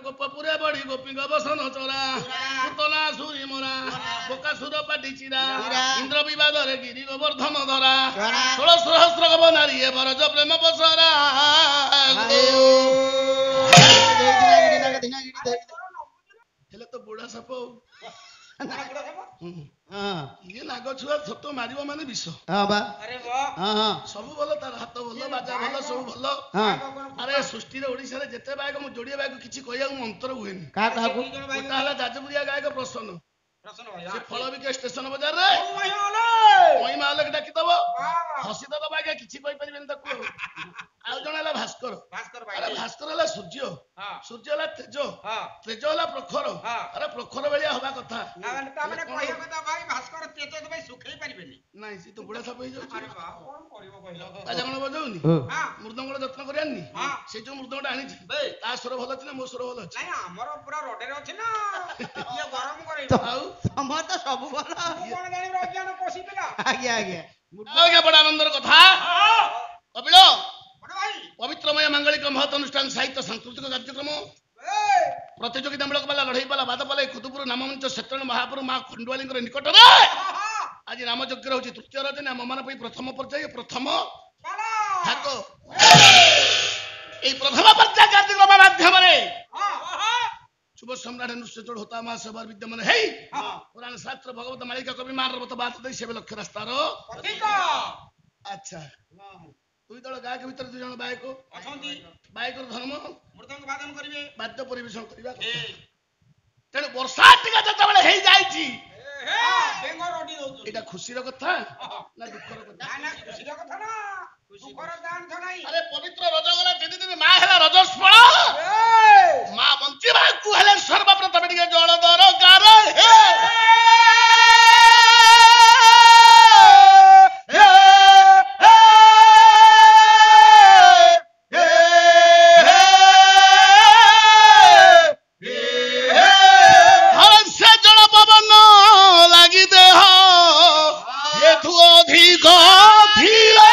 ଗୋପପୁରେ ବଢି ଗୋପୀଙ୍କ ବସନ ଚରା ପୁତନା ସୁରି ମରା ବୋକାସୁର ପାଟି ଚିରା ଇନ୍ଦ୍ର ବିବାଦରେ ଗିରି ଗୋବର୍ଦ୍ଧନ ଧରା 16 ସହସ୍ର ଗବ ନାରୀ ଏ ବରଜ ପ୍ରେମ ପସରା ହେଲେ ତ ବୁଢା ସାପ ଇଏ ନାଗ ଛୁଆ ଛୋଟ ମାରିବ ମାନେ ବିଷ ସବୁ ଭଲ ତାର ହାତ ଭଲ ବାଜା ଭଲ ସବୁ ଭଲ ଆରେ ସୃଷ୍ଟିରେ ଓଡିଶାରେ ଯେତେ ଗାୟକ ମୁଁ ଯୋଡିଏ ଗାୟକ କିଛି କହିବାକୁ ମୁଁ ଅନ୍ତର ହୁଏନି ଗୋଟା ହେଲା ଯାଜପୁରିଆ ଗାୟକ ପ୍ରସନ୍ନ ସେ ଫଳ ବିକେ ଷ୍ଟେସନ ବଜାରରେ ମହିମା ଅଲେଖ ଡାକିଦବ ହସିଦବ ବାଗେ କିଛି କହିପାରିବେନି ତାକୁ ଆଉ ଜଣେ ହେଲା ଭାସ୍କର ଆରେ ଭାସ୍କର ହେଲା ସୂର୍ଯ୍ୟ ସୂର୍ଯ୍ୟ ହେଲା ତେଜ ତେଜ ହେଲା ପ୍ରଖର ଆରେ ପ୍ରଖର ଭଳିଆ ହବା କଥା ନାଇଁ ସେ ତ ବୁଢା ସାପ ହେଇଯାଉଛି ରାଜା କଣ ବଜାଉନି ମୃଦଙ୍ଗର ଯତ୍ନ କରି ଆଣିନି ସେ ଯୋଉ ମୃଦଙ୍ଗଟା ଆଣିଛି ତା ସ୍ୱର ଭଲ ଅଛି ନା ମୋ ସ୍ୱର ଭଲ ଅଛି ଆମର ପୁରା ରୋଡରେ ଅଛି ନା ଗରମ କରେଇ ଆଉ ତମର ତ ସବୁ ଭଲ ଆଜ୍ଞା ଆଜ୍ଞା ବଡ ଆନନ୍ଦର କଥା କପିଳ ପବିତ୍ରମୟ ମାଙ୍ଗଳିକ ମହତ ଅନୁଷ୍ଠାନ ସାହିତ୍ୟ ସାଂସ୍କୃତିକ କାର୍ଯ୍ୟକ୍ରମ ପ୍ରତିଯୋଗିତା ମୂଳକ ପାଲା ଲଢେଇ ପାଲା ବାଦ ପାଲା ଖୁଦୁପୁର ନାମମଞ୍ଚ ସେତଣ ମହାପୁର ମା ଖଣ୍ଡୁଆଳୀଙ୍କର ନିକଟରେ ଆଜି ନାମଯଜ୍ଞ ହେଉଛି ତୃତୀୟ ରଜନୀ ଆମମାନଙ୍କ ପାଇଁ ପ୍ରଥମ ପର୍ଯ୍ୟାୟ ପ୍ରଥମ ଭାଗ এই প্রথম পর্যায় কার্যক্রম মাধ্যমে যুব সম্রাট নৃত্যচোড় হোতা মা সবার বিদ্যমান হেই পুরাণ শাস্ত্র ভগবত মালিকা কবি মানবত বাত দেই সেবে লক্ষ্য রাস্তার আচ্ছা দুই দল গায়ক ভিতরে দুই জন গায়ক অছন্তি গায়কর ধর্ম মৃদঙ্গ বাদন করিবে বাদ্য পরিবেশন করিবা তেণু বর্ষা টিকা যেতবেলে হেই যাইছি এটা খুশির কথা না দুঃখর কথা খুশির কথা না আরে পবিত্র রজ গলা দিদি দিদি মা হেলা রজস্ফল মা বঞ্চিବାକୁ ହେଲେ ସର୍ବପ୍ରଥମେ ଟିକେ ଜଳ ଦରକାର ସେ ଜଳ ପବନ ଲାଗି ଦେହ ଏଠୁ ଅଧିକ ଧୀରେ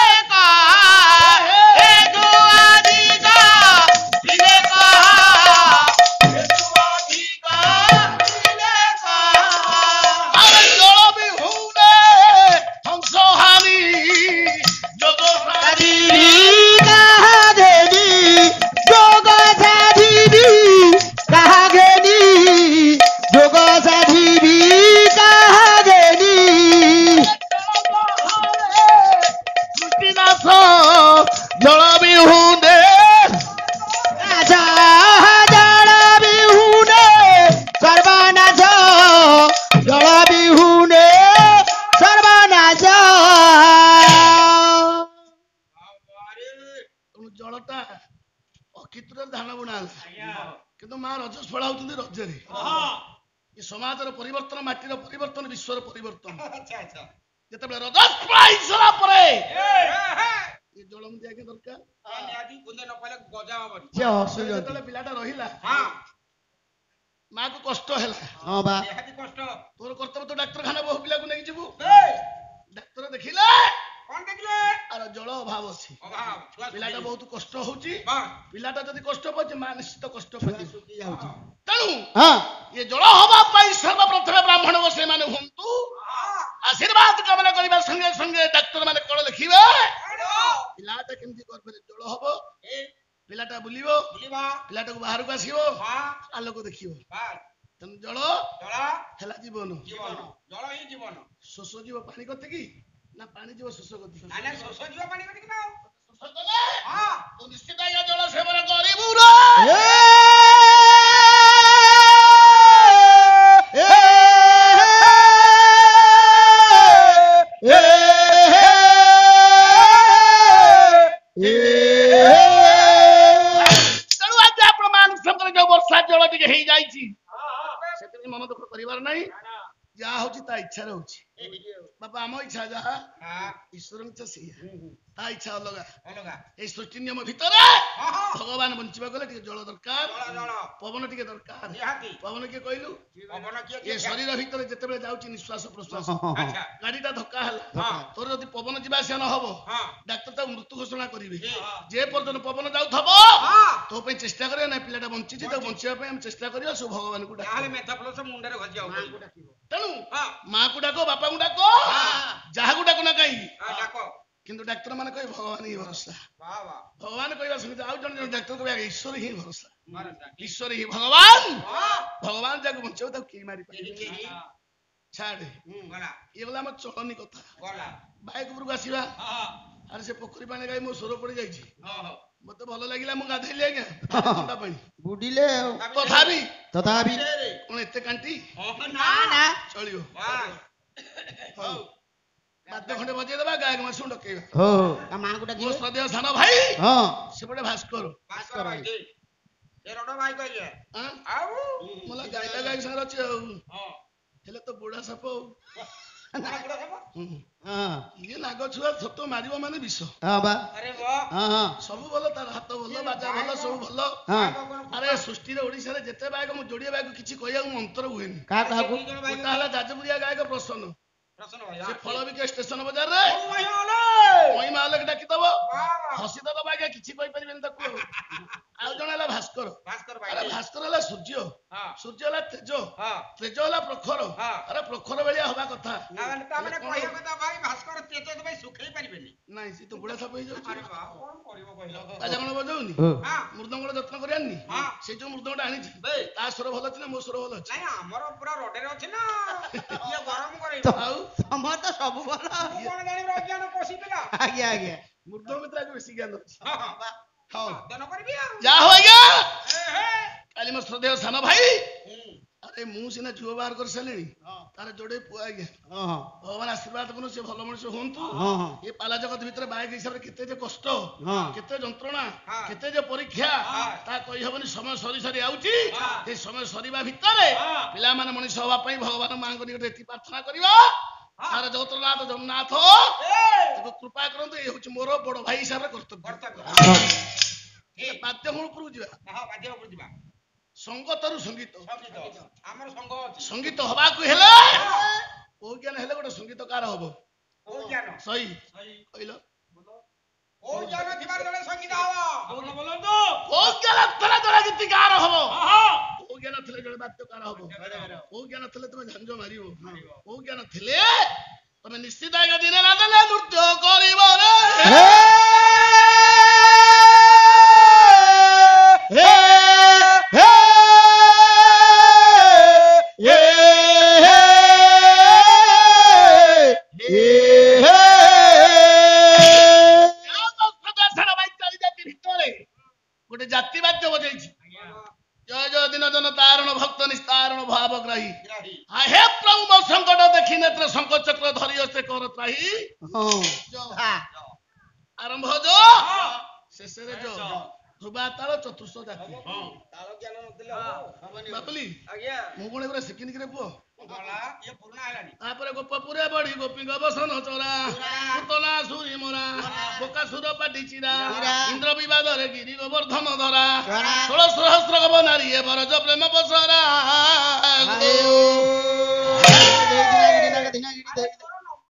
ସମାଜର ପରିବର୍ତ୍ତନ ମାଟିର ପରିବର୍ତ୍ତନ ବିଶ୍ୱର ପରିବର୍ତ୍ତନ ଯେତେବେଳେ ରଜ ପାଇସାରିଲା ପରେ ଏ ଜଳ ମୁଦିଆ ଦରକାର ଯେତେବେଳେ ପିଲାଟା ରହିଲା ମାକୁ କଷ୍ଟ ହେଲା ତୋର କର୍ତ୍ତବ୍ୟ ତ ଡାକ୍ତରଖାନା ବହୁ ପିଲାକୁ ନେଇକି ଯିବୁ ଡାକ୍ତର ଦେଖିଲେ ଆର ଜଳ ଅଭାବ ଅଛି ପିଲାଟା ବହୁତ କଷ୍ଟ ହଉଛି ପିଲାଟା ଯଦି କଷ୍ଟ ପାଉଛି ମା ନିଶ୍ଚିତ କଷ୍ଟ ପାଇବ ତେଣୁ ଏ ଜଳ ହବା ପାଇଁ ସର୍ବପ୍ରଥମେ ବ୍ରାହ୍ମଣ ସେମାନେ ହୁଅନ୍ତୁ ଆଶୀର୍ବାଦ କାମନା କରିବା ସଙ୍ଗେ ସଙ୍ଗେ ଡାକ୍ତର ମାନେ କଣ ଲେଖିବେ ପିଲାଟା କେମିତି ଗର୍ଭରେ ଜଳ ହବ ପିଲାଟା ବୁଲିବ ପିଲାଟାକୁ ବାହାରକୁ ଆସିବ ଆଲୋକ ଦେଖିବ ତେଣୁ ଜଳ ହେଲା ଜୀବନ ଶୋଷ ଯିବ ପାଣି କତିକି ନା ପାଣି ଯିବ ଶୋଷ କତିକି ନିଶ୍ଚିତ ଜଳ ସେବନ କରିବୁ ମନ ଦୁଃଖ କରିବାର ନାହିଁ ଯାହା ହଉଛି ତା ଇଚ୍ଛାରେ ହଉଛି ବାପା ଆମ ଇଚ୍ଛା ଯାହା ଈଶ୍ୱରଙ୍କ ଇଚ୍ଛା ସେଇଆ ତା ଇଚ୍ଛା ଅଲଗା ଅଲଗା ଏଇ ସୃଷ୍ଟି ନିୟମ ଭିତରେ ହଁ ହଁ ଭଗବାନ ବଞ୍ଚିବାକୁ ଗଲେ ଟିକେ ଜଳ ଦରକାର ଜଳ ଜଳ ପବନ ଟିକେ ଦରକାର ନିହାତି ପବନ କିଏ କହିଲୁ ପବନ କିଏ ଏ କିଏ ଶରୀର ଭିତରେ ଯେତେବେଳେ ଯାଉଛି ନିଶ୍ୱାସ ପ୍ରଶ୍ୱାସ ଆଚ୍ଛା ଗାଡିଟା ଧକ୍କା ହେଲା ହଁ ତୋର ଯଦି ପବନ ଯିବା ଆସିବା ନ ହବ ହଁ ଡାକ୍ତର ତାକୁ ମୃତ୍ୟୁ ଘୋଷଣା କରିବେ ଠିକ। ଯେ ପର୍ଯ୍ୟନ୍ତ ପବନ ଯାଉଥିବ ହଁ ତୋ ପାଇଁ ଚେଷ୍ଟା କରିବା ନା ପିଲାଟା ବଞ୍ଚିଛି ତାକୁ ବଞ୍ଚିବା ପାଇଁ ଆମେ ଚେଷ୍ଟା କରିବା ସବୁ ଭଗବାନଙ୍କୁ ଡାକ ତାହେଲେ ମେଥପ୍ଲସ ମୁଣ୍ଡରେ ଘଷିବାକୁ ପଡିବ ତେଣୁ ହଁ ମାଆକୁ ଡାକ ବାପାଙ୍କୁ ଡାକ ଯାହାକୁ ଡାକ ନା କାହିଁକି ଡାକ କିନ୍ତୁ ଡାକ୍ତର ମାନେ କହିବେ ଭଗବାନ ହିଁ ଭରସା ବାହ ବାହ ଭଗବାନ କହିବା ସେମିତି ଆଉ ଜଣେ ଜଣେ ଡାକ୍ତର କହିବା ଈଶ୍ୱର ହିଁ ଭରସା ଭରସା ଈଶ୍ୱର ହିଁ ଭଗବାନ ହଁ ଭଗବାନ ଯାହାକୁ ବଞ୍ଚେଇବ ତାକୁ କେହି ମାରିପାରିବେ କେହି ଛାଡେ ଗଲା ଇଏ ଗଲା ଆମ ଚଳନୀ କଥା ଗଲା ବାଇକ ଉପରକୁ ଆସିବା ହଁ ଆରେ ସେ ପୋଖରୀ ପାଣି ଗାଇ ମୋ ସ୍ୱର ପଡି ଯାଇଛି ହଁ ମତେ ଭଲ ଲାଗିଲା ମୁଁ ଗାଧେଇଲି ଆଜ୍ଞା ଥଣ୍ଡା ପାଣି ବୁଡ଼ିଲେ ଆଉ ତଥାପି ତଥାପି କଣ ଏତେ କାଣ୍ଟି ନା ନା ଚଳିବ ବାସ୍ ହଉ ବାଦ୍ୟ ଖଣ୍ଡେ ବଜେଇଦବା ଗାୟକ ମାସକୁ ଡକେଇବା ହଉ ତା ମାଆଙ୍କୁ ମୋ ଡାକିବେ ଶ୍ରଦ୍ଧେୟ ସାନ ଭାଇ ହଁ ସେପଟେ ଭାସ୍କର ଭାସ୍କର ଭାଇ ଠିକ ସେ ରଡ ଭାଇ କହିଲେ ଆଁ? ଆଉ मला ଗାଇଲା ଗାୟକ ସାଙ୍ଗରେ ଅଛି ଆଉ ହଁ ହେଲେ ତ ବୁଢା ସାପ ଆଉ କଣ ବୁଢା ସାପ? ହଁ ଇଏ ନାଗ ଛୁଆ ଛୋଟ ମାରିବ ମାନେ ବିଷ ହଁ ବା ଆରେ ବାହ ହଁ ହଁ ସବୁ ଭଲ ତାର ହାତ ଭଲ ବାଜା ଭଲ ସବୁ ଭଲ ହଁ ଆରେ ସୃଷ୍ଟିରେ ଓଡିଶାରେ ଯେତେ ଗାୟକ ମୁଁ ଯୋଡିଏ ଗାୟକ କିଛି କହିବାକୁ ମୋ ଅନ୍ତର ହୁଏନି କାହାକୁ ଗୋଟା ହେଲା ଯାଜପୁରିଆ ଗାୟକ ପ୍ରସନ୍ନ ପ୍ରସନ୍ନ ଭାଇ ସେ ଫଳ ବିକେ ଷ୍ଟେସନ ବଜାରରେ ମହିମା ଅଲେଖ ଡାକିଦବ ହସି ତ ଦବା ଆଜ୍ଞା କିଛି କହିପାରିବେନି ତାକୁ ଆଉ ଜଣେ ହେଲା ଭାସ୍କର ଭାସ୍କର ଆରେ ଭାଇ ଭାସ୍କର ହେଲା ସୂର୍ଯ୍ୟ ହଁ ସୂର୍ଯ୍ୟ ହେଲା ତେଜ ହଁ ତେଜ ହେଲା ପ୍ରଖର ହଁ। ଆରେ ପ୍ରଖର ଭଳିଆ ହବା କଥା ତାମାନେ କହିବା କଥା ଭାଇ ଭାସ୍କର ତେଜ ଭାଇ ଶୁଖେଇ ପାରିବେନି ନାଇଁ ସେ ତ ବୁଢା ସାପ ହେଇଯାଉଛି ଆରେ ବାହ କଣ କରିବ କହିଲ ବାଜା କଣ ବଜାଉନି ହଁ ହଁ ମୃଦଙ୍ଗର ଯତ୍ନ କରି ଆଣିନି ହଁ। ସେ ଯୋଉ ମୃଦଙ୍ଗଟା ଆଣିଛି ବେ ତା ସ୍ୱର ଭଲ ଅଛି ନା ମୋ ସ୍ୱର ଭଲ ଅଛି ନାଇଁ ଆମର ପୁରା ରଡରେ ଅଛି ନା ଇଏ ଗରମ କରେଇବ ଆଉ ତମର ତ ସବୁ ଭଲ ମୁଁ କଣ ଜାଣିବି ଅଜ୍ଞାନ କୋଷି ପିଲା ଆଜ୍ଞା ଆଜ୍ଞା ମୃଦଙ୍ଗ ଭିତରେ ଆଗ ବେଶୀ ଜ୍ଞାନ ଅଛି ହଁ ହଁ ହଉ ଅଧ୍ୟୟନ କରିବି ଆଉ ଯାହା ହଉ ଆଜ୍ଞା ଏ ହେ କାଲି ମୋ ଶ୍ରଦ୍ଧେୟ ସାନ ଭାଇ ହୁଁ ଆରେ ମୁଁ ସିନା ଝୁଅ ବାହାର କରି ସାରିଲିଣି ହଁ ତାର ଯୋଡେ ପୁଅ ଆଜ୍ଞା ହଁ ହଁ ଭଗବାନ ଆଶୀର୍ବାଦ କରନ୍ତୁ ସେ ଭଲ ମଣିଷ ହୁଅନ୍ତୁ ହଁ ହଁ ଏ ପାଲା ଜଗତ ଭିତରେ ବାୟକ ହିସାବରେ କେତେ ଯେ କଷ୍ଟ ହଁ କେତେ ଯନ୍ତ୍ରଣା ହଁ। କେତେ ଯେ ପରୀକ୍ଷା ହଁ। ତା କହିହବନି ସମୟ ସରି ସରି ଆଉଛି ହଁ। ଏ ସମୟ ସରିବା ଭିତରେ ହଁ। ପିଲାମାନେ ମଣିଷ ହବା ପାଇଁ ଭଗବାନ ମାଙ୍କ ନିକଟରେ ଏତିକି ପ୍ରାର୍ଥନା କରିବା ହଁ। ତାର ଜଗତରନାଥ ଜଗନ୍ନାଥ ଏ ତାକୁ କୃପା କରନ୍ତୁ ଏ ହଉଛି ମୋର ବଡ ଭାଇ ହିସାବରେ କର୍ତ୍ତବ୍ୟ କର୍ତ୍ତବ୍ୟ ଠିକ ବାଦ୍ୟ ଗୁଣ ଉପରକୁ ଯିବା ହଁ ବାଧ୍ୟ ଉପରୁ ଯିବା ସଙ୍ଗତରୁ ସଙ୍ଗୀତ ସଙ୍ଗୀତ ଆମର ସଂଘ ଅଛି ସଙ୍ଗୀତ ହବାକୁ ହେଲେ କୋଉ ଜ୍ଞାନ ହେଲେ ଗୋଟେ ସଙ୍ଗୀତକାର ହବ କୋଉ ଜ୍ଞାନ ସହି ସହି କହିଲ କୋଉ ଜ୍ଞାନ ଥିବାର ଜଣେ ସଙ୍ଗୀତ ହବ ଆପଣ ବୋଲନ୍ତୁ କୋଉ ଜ୍ଞାନ ଥିଲେ ଜଣେ ଗୀତିକାର ହବ ହଁ କୋଉ ଜ୍ଞାନ ଥିଲେ ଜଣେ ବାଦ୍ୟକାର ହବ କୋଉ ଜ୍ଞାନ ଥିଲେ ତମେ ଝାଞ୍ଜ ମାରିବ ମାରିବ। କୋଉ ଜ୍ଞାନ ଥିଲେ ତମେ ନିଶ୍ଚିତ ଆଜ୍ଞା ଦିନେ ନା ଦିନେ ନୃତ୍ୟ କରିବ ରେ ଗୋଟେ ଜାତି ବାଦ୍ୟ ବଜେଇଛି ଜୟ ଜୟ ଦିନ ଜନ ତାରଣ ଭକ୍ତ ନିସ୍ତାରଣ ଭାବଗ୍ରାହୀ ଗ୍ରାହୀ ହେ ପ୍ରଭୁ ମୋ ସଙ୍କଟ ଦେଖି ନେତ୍ର ଶଙ୍କ ଚକ୍ର ଧରି ସେ କର ତ୍ରାହି ଆରମ୍ଭ ଯୋ ଶେଷରେ ଯୋ ଧ୍ରୁବା ତାଳ ଚତୁର୍ଥ ଜାତି ତାଳ ଜ୍ଞାନ ନଥିଲେ ହବନି ବାପୁଲି ଆଜ୍ଞା ମୁଁ କଣ ଏଗୁରା ଶିଖିନି କିରେ ପୁଅ ଗଲା ଇଏ ପୁରୁଣା ହେଲାଣି ତାପରେ ଗୋପପୁରେ ବଢି ଗୋପୀଙ୍କ ବସନ ଚୋରା ପୁତନା ସୁରି ମୋରା ବୋକାସୁର ପାଟି ଚିରା ଇନ୍ଦ୍ର ବିବାଦରେ ଗିରି ଗୋବର୍ଦ୍ଧନ ଧରା 16 ସହସ୍ର ଗବ ନାରୀ ଏ ବରଜ ପ୍ରେମ ପସରା